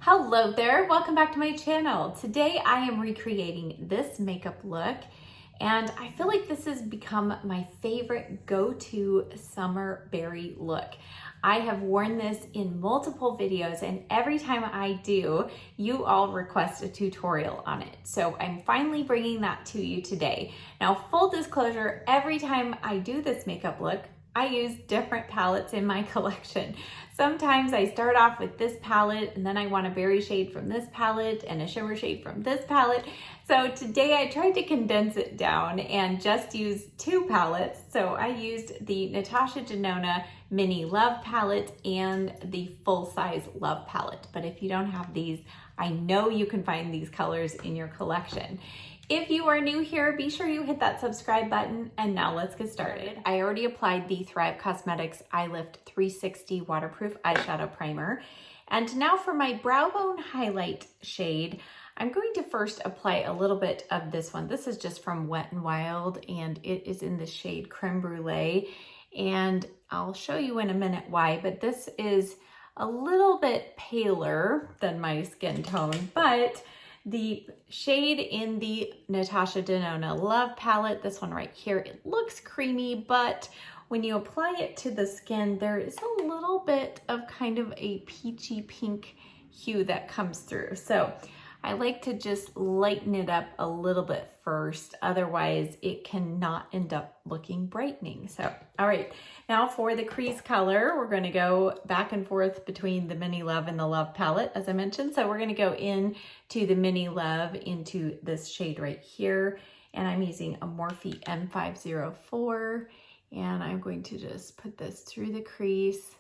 Hello there, welcome back to my channel. Today I am recreating this makeup look and I feel like this has become my favorite go-to summer berry look. I have worn this in multiple videos and every time I do, you all request a tutorial on it. So I'm finally bringing that to you today. Now, full disclosure, every time I do this makeup look, I use different palettes in my collection. Sometimes I start off with this palette and then I want a berry shade from this palette and a shimmer shade from this palette. So today I tried to condense it down and just use two palettes. So I used the Natasha Denona Mini Love palette and the full size Love palette. But if you don't have these, I know you can find these colors in your collection. If you are new here, be sure you hit that subscribe button, and now let's get started. I already applied the Thrive Cosmetics Eye Lift 360 Waterproof Eyeshadow Primer. And now for my brow bone highlight shade, I'm going to first apply a little bit of this one. This is just from Wet n Wild, and it is in the shade Creme Brulee. And I'll show you in a minute why, but this is a little bit paler than my skin tone, but the shade in the Natasha Denona Love palette, this one right here, it looks creamy, but when you apply it to the skin, there is a little bit of kind of a peachy pink hue that comes through. So I like to just lighten it up a little bit first, otherwise it cannot end up looking brightening. So, all right, now for the crease color, we're gonna go back and forth between the Mini Love and the Love palette, as I mentioned. So we're gonna go in to the Mini Love into this shade right here, and I'm using a Morphe M504, and I'm going to just put this through the crease.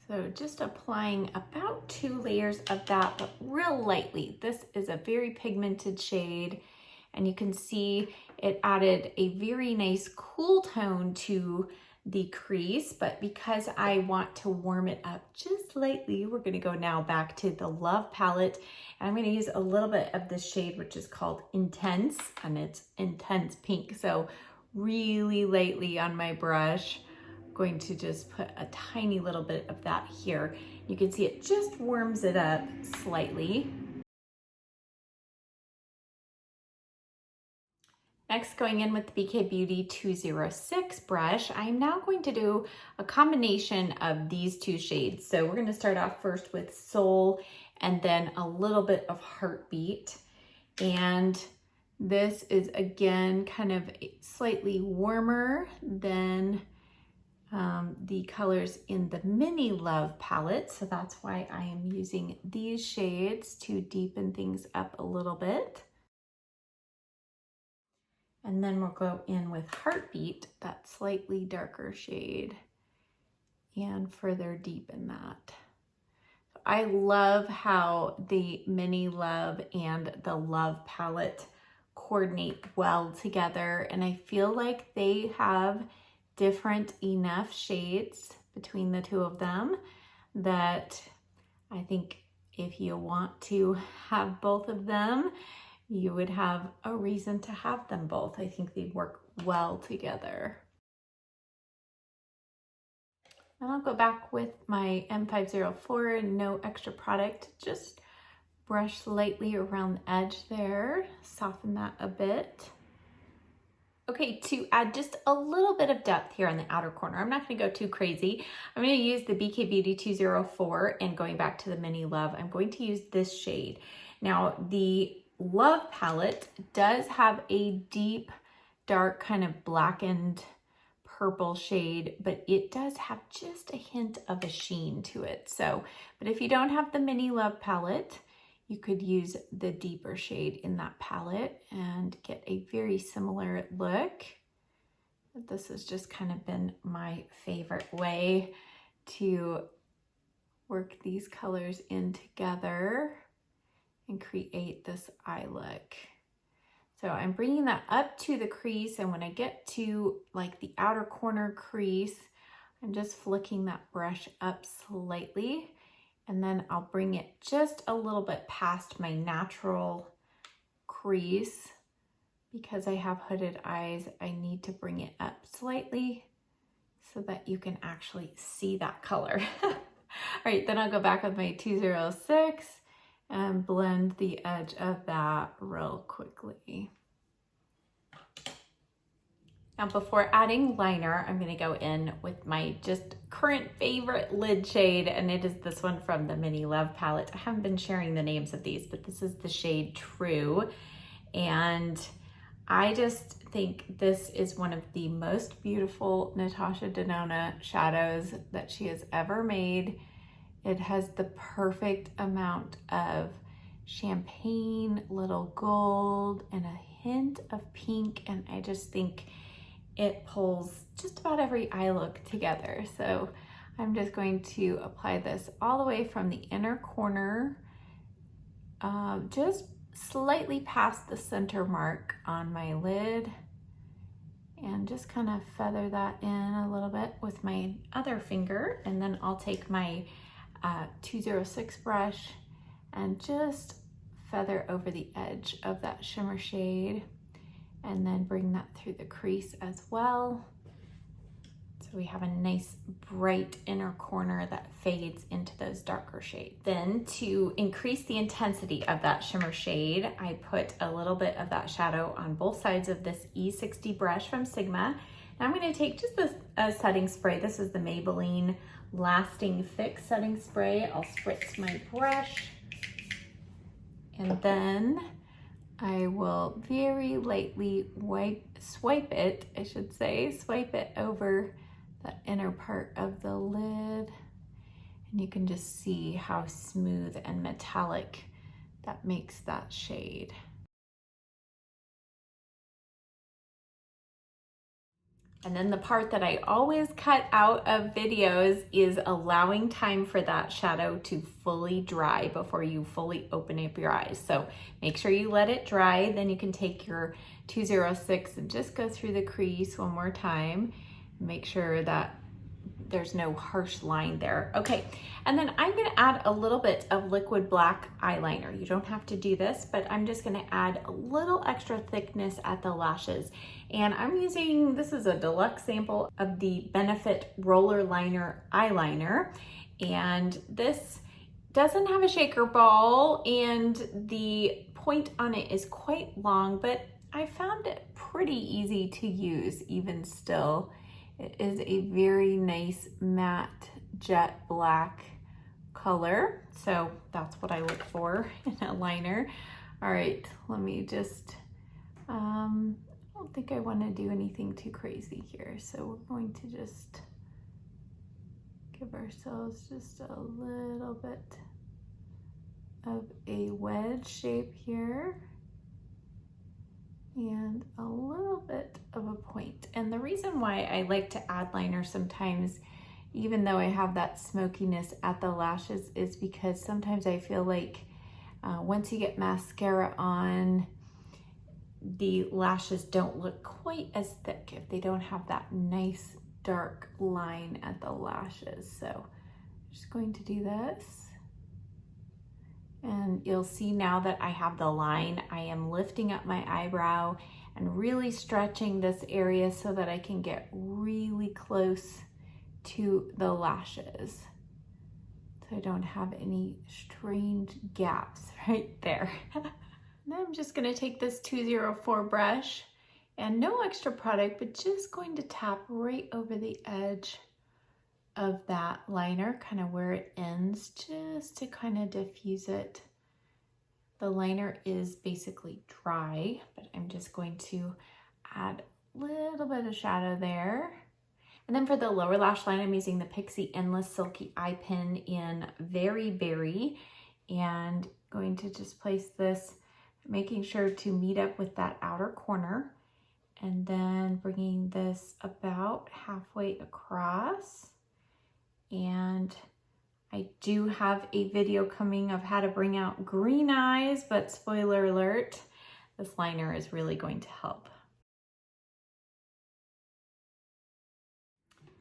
So just applying about 2 layers of that, but real lightly. This is a very pigmented shade, and you can see it added a very nice cool tone to the crease, but because I want to warm it up just lightly, we're gonna go now back to the Love palette, and I'm gonna use a little bit of this shade, which is called Intense, and it's Intense Pink. So really lightly on my brush, going to just put a tiny little bit of that here. You can see it just warms it up slightly. Next, going in with the BK Beauty 206 brush, I'm now going to do a combination of these two shades. So we're gonna start off first with Soul and then a little bit of Heartbeat. And this is again kind of slightly warmer than the colors in the Mini Love palette. So that's why I am using these shades to deepen things up a little bit. And then we'll go in with Heartbeat, that slightly darker shade, and further deepen that. I love how the Mini Love and the Love palette coordinate well together, and I feel like they have different enough shades between the two of them that I think if you want to have both of them, you would have a reason to have them both. I think they work well together. And I'll go back with my M504, no extra product, just brush lightly around the edge there, soften that a bit. Okay, to add just a little bit of depth here on the outer corner, I'm not gonna go too crazy. I'm gonna use the BK Beauty 204, and going back to the Mini Love, I'm going to use this shade. Now, the Love palette does have a deep, dark, kind of blackened purple shade, but it does have just a hint of a sheen to it. So, but if you don't have the Mini Love palette, you could use the deeper shade in that palette and get a very similar look. This has just kind of been my favorite way to work these colors in together and create this eye look. So I'm bringing that up to the crease, and when I get to like the outer corner crease, I'm just flicking that brush up slightly, and then I'll bring it just a little bit past my natural crease. Because I have hooded eyes, I need to bring it up slightly so that you can actually see that color. right, then I'll go back with my 206 and blend the edge of that real quickly. Now before adding liner, I'm gonna go in with my just current favorite lid shade, and it is this one from the Mini Love palette. I haven't been sharing the names of these, but this is the shade True. And I just think this is one of the most beautiful Natasha Denona shadows that she has ever made. It has the perfect amount of champagne, little gold, and a hint of pink, and I just think it pulls just about every eye look together. So I'm just going to apply this all the way from the inner corner, just slightly past the center mark on my lid, and just kind of feather that in a little bit with my other finger. And then I'll take my 206 brush and just feather over the edge of that shimmer shade, and then bring that through the crease as well. So we have a nice bright inner corner that fades into those darker shades. Then to increase the intensity of that shimmer shade, I put a little bit of that shadow on both sides of this E60 brush from Sigma. Now I'm gonna take just a setting spray. This is the Maybelline Lasting Fix setting spray. I'll spritz my brush, and then I will very lightly swipe it over that inner part of the lid. And you can just see how smooth and metallic that makes that shade. And then the part that I always cut out of videos is allowing time for that shadow to fully dry before you fully open up your eyes. So make sure you let it dry, then you can take your 206 and just go through the crease one more time. Make sure that there's no harsh line there. Okay, and then I'm gonna add a little bit of liquid black eyeliner. You don't have to do this, but I'm just gonna add a little extra thickness at the lashes. And I'm using, this is a deluxe sample of the Benefit Roller Liner eyeliner. And this doesn't have a shaker ball, and the point on it is quite long, but I found it pretty easy to use even still. It is a very nice matte jet black color. So that's what I look for in a liner. All right, let me just, I don't think I want to do anything too crazy here. So we're going to just give ourselves just a little bit of a wedge shape here, and a little bit of a point. And the reason why I like to add liner sometimes, even though I have that smokiness at the lashes, is because sometimes I feel like once you get mascara on, the lashes don't look quite as thick if they don't have that nice dark line at the lashes. So I'm just going to do this. And you'll see now that I have the line, I am lifting up my eyebrow and really stretching this area so that I can get really close to the lashes, so I don't have any strange gaps right there. Now I'm just gonna take this 204 brush, and no extra product, but just going to tap right over the edge of that liner, kind of where it ends, just to kind of diffuse it. The liner is basically dry, but I'm just going to add a little bit of shadow there. And then for the lower lash line, I'm using the Pixie Endless Silky Eye Pin in Very Berry, and going to just place this, making sure to meet up with that outer corner, and then bringing this about halfway across. And I do have a video coming of how to bring out green eyes, but spoiler alert, this liner is really going to help.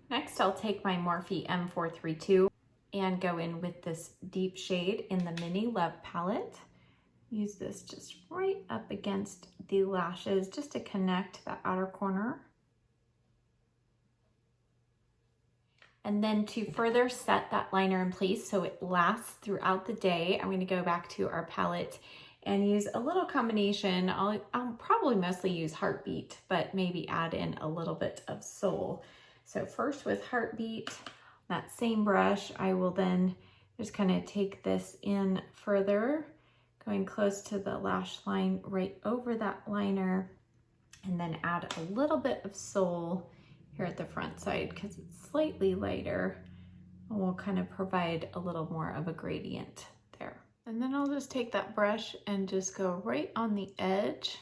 Next, I'll take my Morphe M432 and go in with this deep shade in the Mini Love palette. Use this just right up against the lashes just to connect that outer corner. And then to further set that liner in place so it lasts throughout the day, I'm going to go back to our palette and use a little combination. I'll probably mostly use Heartbeat, but maybe add in a little bit of Soul. So first with Heartbeat, that same brush, I will then just kind of take this in further, going close to the lash line right over that liner, and then add a little bit of Soul here at the front side because it's slightly lighter, and will kind of provide a little more of a gradient there. And then I'll just take that brush and just go right on the edge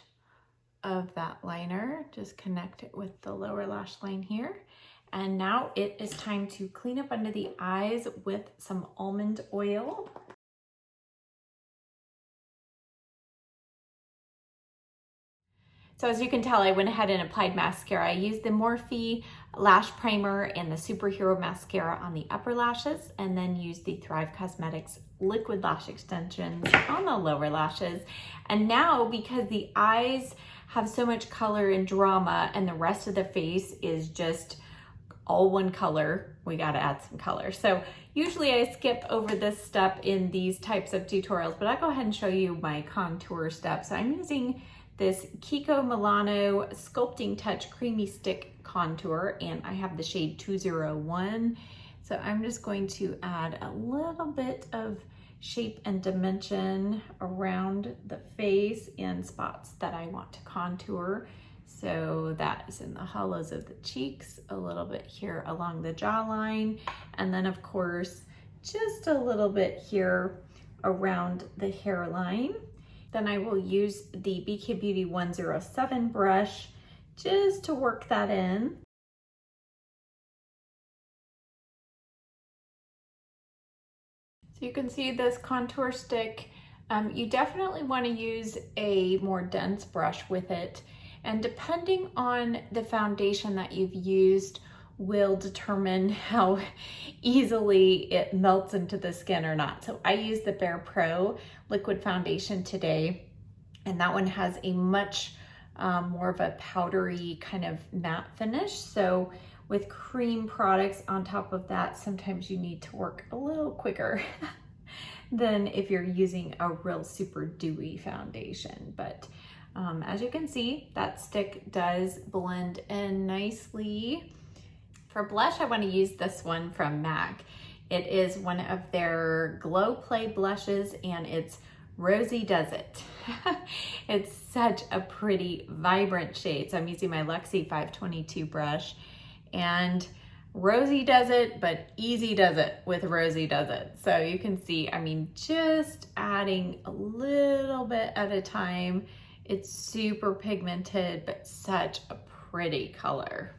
of that liner, just connect it with the lower lash line here. And now it is time to clean up under the eyes with some almond oil. So as you can tell, I went ahead and applied mascara. I used the Morphe Lash Primer and the Superhero Mascara on the upper lashes, and then used the Thrive Cosmetics Liquid Lash Extensions on the lower lashes. And now, because the eyes have so much color and drama and the rest of the face is just all one color, we gotta add some color. So usually I skip over this step in these types of tutorials, but I'll go ahead and show you my contour step. So I'm using this Kiko Milano Sculpting Touch Creamy Stick Contour, and I have the shade 201. So I'm just going to add a little bit of shape and dimension around the face in spots that I want to contour. So that is in the hollows of the cheeks, a little bit here along the jawline, and then of course, just a little bit here around the hairline. Then I will use the BK Beauty 107 brush just to work that in. So you can see this contour stick. You definitely want to use a more dense brush with it. And depending on the foundation that you've used will determine how easily it melts into the skin or not. So I use the Bare Pro liquid foundation today, and that one has a much more of a powdery kind of matte finish. So with cream products on top of that, sometimes you need to work a little quicker than if you're using a real super dewy foundation. But as you can see, that stick does blend in nicely. For blush, I want to use this one from MAC. It is one of their Glow Play blushes, and it's Rosy Does It. It's such a pretty, vibrant shade. So I'm using my Luxe 522 brush, and Rosy does it, but easy does it with Rosy Does It. So you can see, I mean, just adding a little bit at a time. It's super pigmented, but such a pretty color.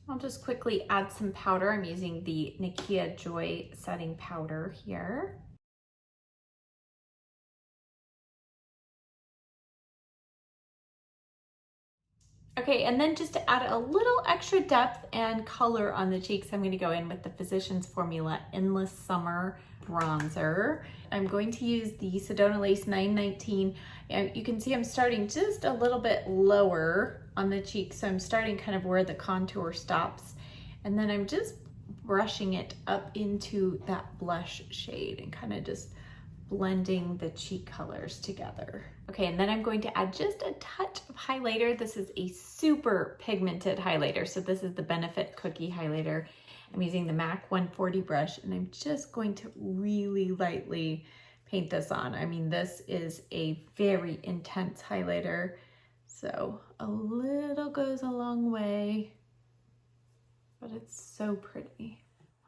I'll just quickly add some powder. I'm using the Nakia Joy setting powder here. Okay, and then just to add a little extra depth and color on the cheeks, I'm gonna go in with the Physicians Formula Endless Summer Bronzer. I'm going to use the Sedona Lace 919. And you can see I'm starting just a little bit lower on the cheeks. So I'm starting kind of where the contour stops. And then I'm just brushing it up into that blush shade and kind of just blending the cheek colors together. Okay, and then I'm going to add just a touch of highlighter. This is a super pigmented highlighter. So this is the Benefit Cookie Highlighter. I'm using the MAC 140 brush, and I'm just going to really lightly paint this on. I mean, this is a very intense highlighter. So a little goes a long way, but it's so pretty.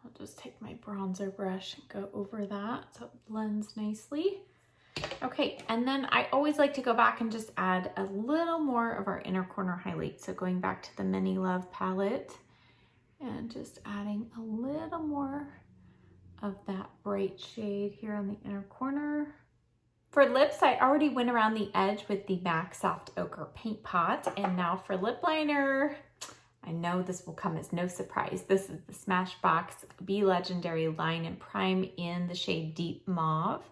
I'll just take my bronzer brush and go over that so it blends nicely. Okay, and then I always like to go back and just add a little more of our inner corner highlight. So going back to the Mini Love palette and just adding a little more of that bright shade here on the inner corner. For lips, I already went around the edge with the MAC Soft Ochre Paint Pot. And now for lip liner, I know this will come as no surprise. This is the Smashbox Be Legendary Line and Prime in the shade Deep Mauve.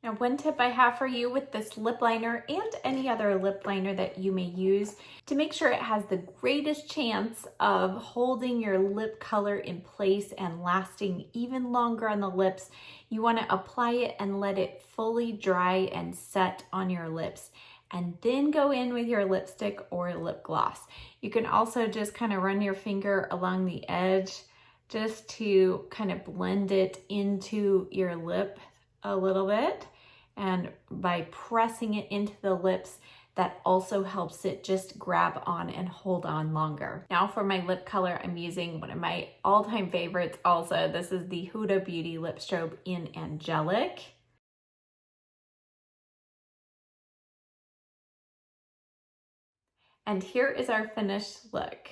Now, one tip I have for you with this lip liner and any other lip liner that you may use to make sure it has the greatest chance of holding your lip color in place and lasting even longer on the lips, you want to apply it and let it fully dry and set on your lips, and then go in with your lipstick or lip gloss. You can also just kind of run your finger along the edge just to kind of blend it into your lip a little bit. And by pressing it into the lips, that also helps it just grab on and hold on longer. Now for my lip color, I'm using one of my all-time favorites also. This is the Huda Beauty Lip Strobe in Angelic. And here is our finished look.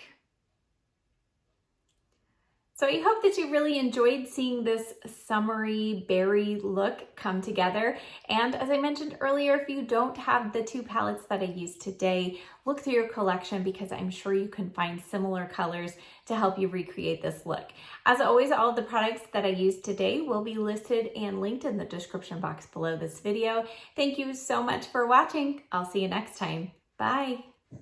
So I hope that you really enjoyed seeing this summery berry look come together. And as I mentioned earlier, if you don't have the two palettes that I used today, look through your collection because I'm sure you can find similar colors to help you recreate this look. As always, all of the products that I used today will be listed and linked in the description box below this video. Thank you so much for watching. I'll see you next time. Bye.